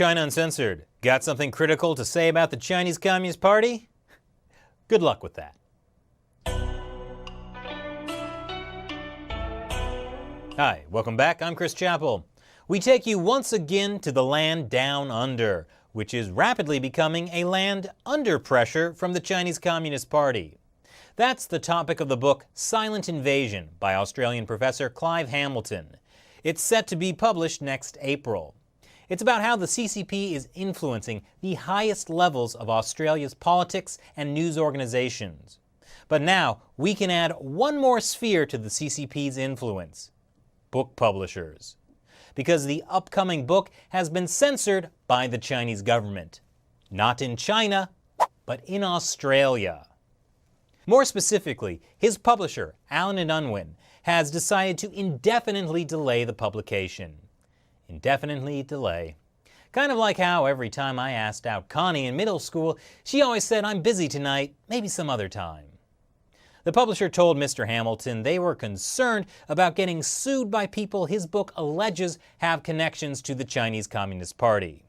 China Uncensored. Got something critical to say about the Chinese Communist Party? Good luck with that. Hi, welcome back. I'm Chris Chappell. We take you once again to the land down under, which is rapidly becoming a land under pressure from the Chinese Communist Party. That's the topic of the book Silent Invasion by Australian professor Clive Hamilton. It's set to be published next April. It's about how the CCP is influencing the highest levels of Australia's politics and news organizations. But now we can add one more sphere to the CCP's influence: book publishers. Because the upcoming book has been censored by the Chinese government. Not in China, but in Australia. More specifically, his publisher, Allen & Unwin, has decided to indefinitely delay the publication. Indefinitely delay. Kind of like how every time I asked out Connie in middle school, she always said, "I'm busy tonight, maybe some other time." The publisher told Mr. Hamilton they were concerned about getting sued by people his book alleges have connections to the Chinese Communist Party.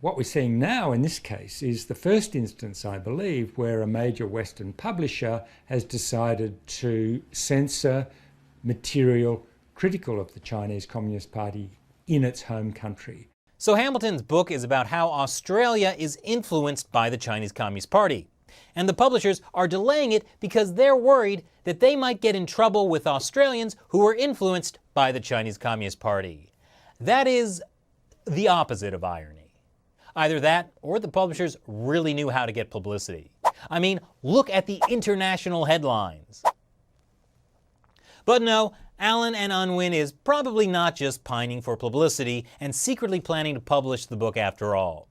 What we're seeing now in this case is the first instance, I believe, where a major Western publisher has decided to censor material critical of the Chinese Communist Party in its home country. So Hamilton's book is about how Australia is influenced by the Chinese Communist Party. And the publishers are delaying it because they're worried that they might get in trouble with Australians who are influenced by the Chinese Communist Party. That is the opposite of irony. Either that, or the publishers really knew how to get publicity. I mean, look at the international headlines. But no, Allen & Unwin is probably not just pining for publicity and secretly planning to publish the book after all.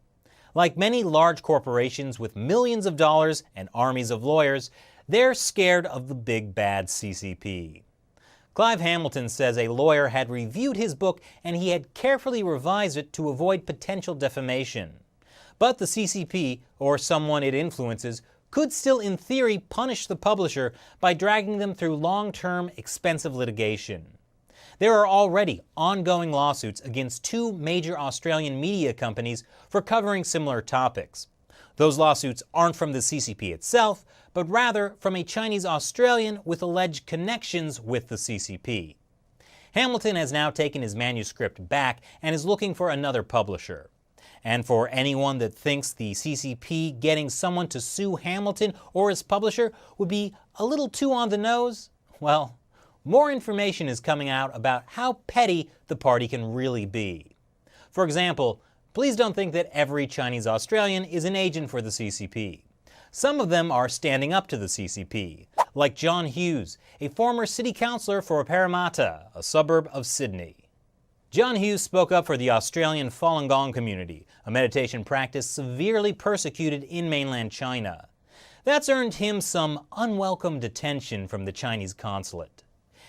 Like many large corporations with millions of dollars and armies of lawyers, they're scared of the big bad CCP. Clive Hamilton says a lawyer had reviewed his book and he had carefully revised it to avoid potential defamation. But the CCP, or someone it influences, could still in theory punish the publisher by dragging them through long-term, expensive litigation. There are already ongoing lawsuits against two major Australian media companies for covering similar topics. Those lawsuits aren't from the CCP itself, but rather from a Chinese Australian with alleged connections with the CCP. Hamilton has now taken his manuscript back and is looking for another publisher. And for anyone that thinks the CCP getting someone to sue Hamilton or his publisher would be a little too on the nose, well, more information is coming out about how petty the party can really be. For example, please don't think that every Chinese Australian is an agent for the CCP. Some of them are standing up to the CCP, like John Hughes, a former city councillor for Parramatta, a suburb of Sydney. John Hughes spoke up for the Australian Falun Gong community, a meditation practice severely persecuted in mainland China. That's earned him some unwelcome detention from the Chinese consulate.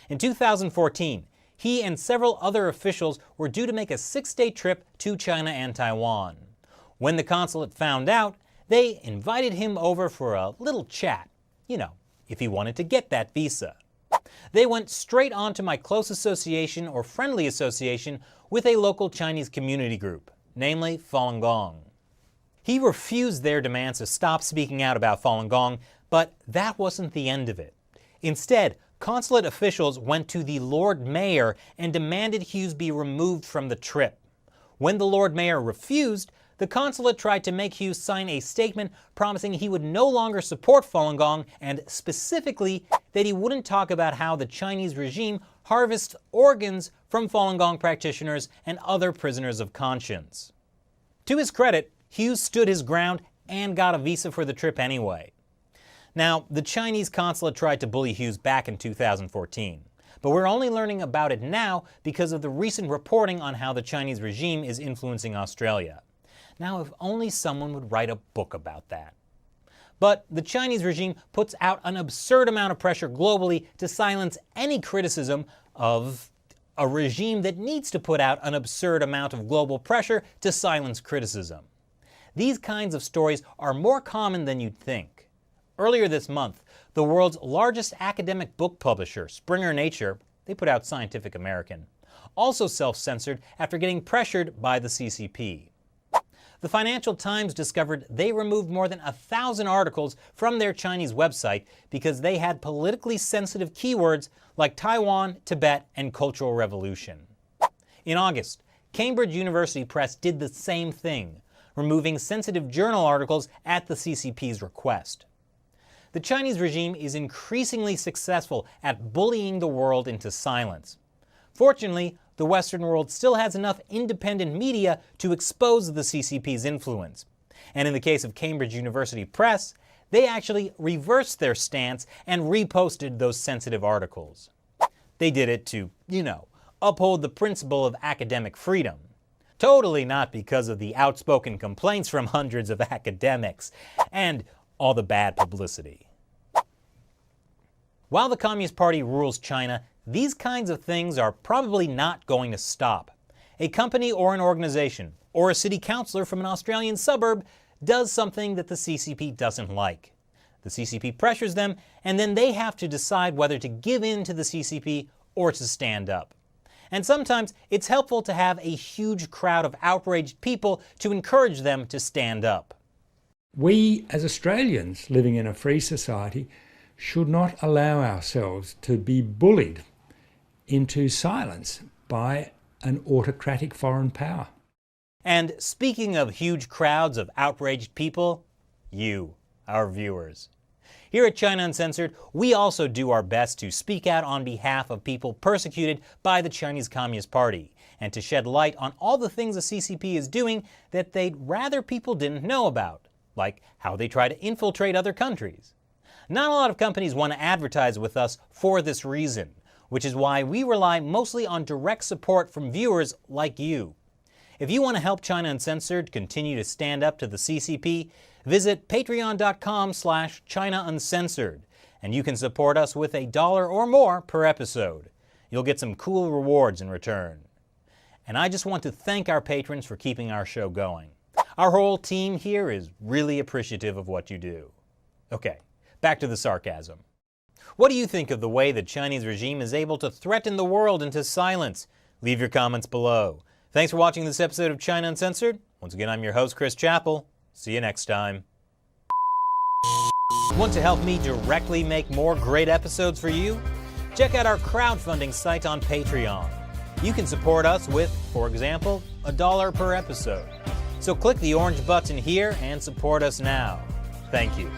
In 2014, he and several other officials were due to make a 6-day trip to China and Taiwan. When the consulate found out, they invited him over for a little chat, if he wanted to get that visa. They went straight on to my close association or friendly association with a local Chinese community group, namely Falun Gong. He refused their demands to stop speaking out about Falun Gong, but that wasn't the end of it. Instead, consulate officials went to the Lord Mayor and demanded Hughes be removed from the trip. When the Lord Mayor refused, the consulate tried to make Hughes sign a statement promising he would no longer support Falun Gong and specifically that he wouldn't talk about how the Chinese regime harvests organs from Falun Gong practitioners and other prisoners of conscience. To his credit, Hughes stood his ground and got a visa for the trip anyway. Now, the Chinese consulate tried to bully Hughes back in 2014, but we're only learning about it now because of the recent reporting on how the Chinese regime is influencing Australia. Now, if only someone would write a book about that. But the Chinese regime puts out an absurd amount of pressure globally to silence any criticism of a regime that needs to put out an absurd amount of global pressure to silence criticism. These kinds of stories are more common than you'd think. Earlier this month, the world's largest academic book publisher, Springer Nature, they put out Scientific American, also self-censored after getting pressured by the CCP. The Financial Times discovered they removed more than 1,000 articles from their Chinese website because they had politically sensitive keywords like Taiwan, Tibet, and Cultural Revolution. In August, Cambridge University Press did the same thing, removing sensitive journal articles at the CCP's request. The Chinese regime is increasingly successful at bullying the world into silence. Fortunately, the Western world still has enough independent media to expose the CCP's influence. And in the case of Cambridge University Press, they actually reversed their stance and reposted those sensitive articles. They did it to, uphold the principle of academic freedom. Totally not because of the outspoken complaints from hundreds of academics and all the bad publicity. While the Communist Party rules China, these kinds of things are probably not going to stop. A company or an organization, or a city councillor from an Australian suburb, does something that the CCP doesn't like. The CCP pressures them, and then they have to decide whether to give in to the CCP or to stand up. And sometimes it's helpful to have a huge crowd of outraged people to encourage them to stand up. We, as Australians living in a free society, should not allow ourselves to be bullied into silence by an autocratic foreign power. And speaking of huge crowds of outraged people, you, our viewers. Here at China Uncensored, we also do our best to speak out on behalf of people persecuted by the Chinese Communist Party, and to shed light on all the things the CCP is doing that they'd rather people didn't know about, like how they try to infiltrate other countries. Not a lot of companies want to advertise with us for this reason, which is why we rely mostly on direct support from viewers like you. If you want to help China Uncensored continue to stand up to the CCP, visit patreon.com/China Uncensored, and you can support us with $1 or more per episode. You'll get some cool rewards in return. And I just want to thank our patrons for keeping our show going. Our whole team here is really appreciative of what you do. Okay, back to the sarcasm. What do you think of the way the Chinese regime is able to threaten the world into silence? Leave your comments below. Thanks for watching this episode of China Uncensored. Once again, I'm your host, Chris Chappell. See you next time. Want to help me directly make more great episodes for you? Check out our crowdfunding site on Patreon. You can support us with, for example, $1 per episode. So click the orange button here and support us now. Thank you.